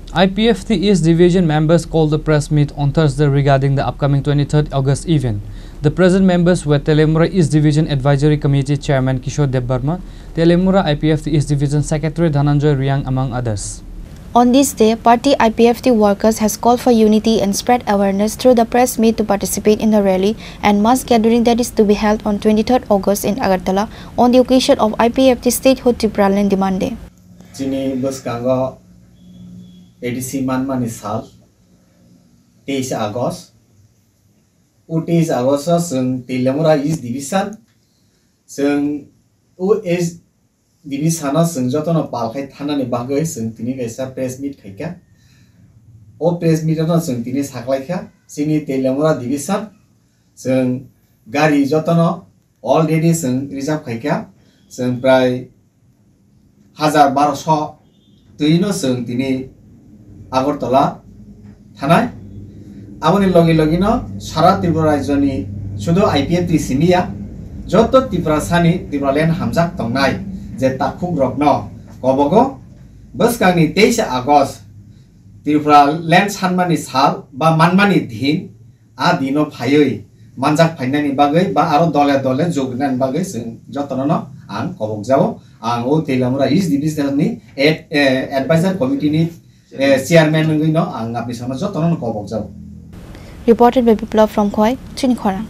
IPFT East Division members called the press meet on Thursday regarding the upcoming 23rd August event. The present members were Telemura East Division Advisory Committee Chairman Kishore Debbarma, Telemura IPFT East Division Secretary Dhananjoy Riang, among others. On this day, party IPFT workers has called for unity and spread awareness through the press meet to participate in the rally and mass gathering that is to be held on 23rd August in Agartala on the occasion of IPFT Statehood Tripuraland Demand Day. ADC Manmani Sal 23 August 23 August जों Telemura East Division जों US Division जों जतन पालखाय थानानि बागै जों तिनि गायसा press मिट खायखा ओ press मिटनो जों तिनि साखलायखा जोंनि Telemura Division जों गारि जतन अलरेडी जों रिजार्भ खायखा जों प्राय 1200 तैनो जों तिनि Agartala थानाय आबनि लगे लगेनो सारा त्रिपुरा राज्यनि सुदु IPFT सिमिया जत त्रिपुरा सानि त्रिपुरालेण्ड हामजाक तंनाय जे ताखुक रखनो कबगो बसकांनि 23 आगस्ट त्रिपुरालेण्ड सानमानि साल बा मानमानि दिन आ दिनो फायै मानजाक फायनायनि बागै बा आरो दले दले जोगनायनि बागै जों जतननो आं कबगजाव आं ओ Telemura East Divisionनि एडभाइजर कमिटिनि Chairman ng ino ang apisama jotonon kobog jaw. Reported by Biplav from Khoi, Chinikhora.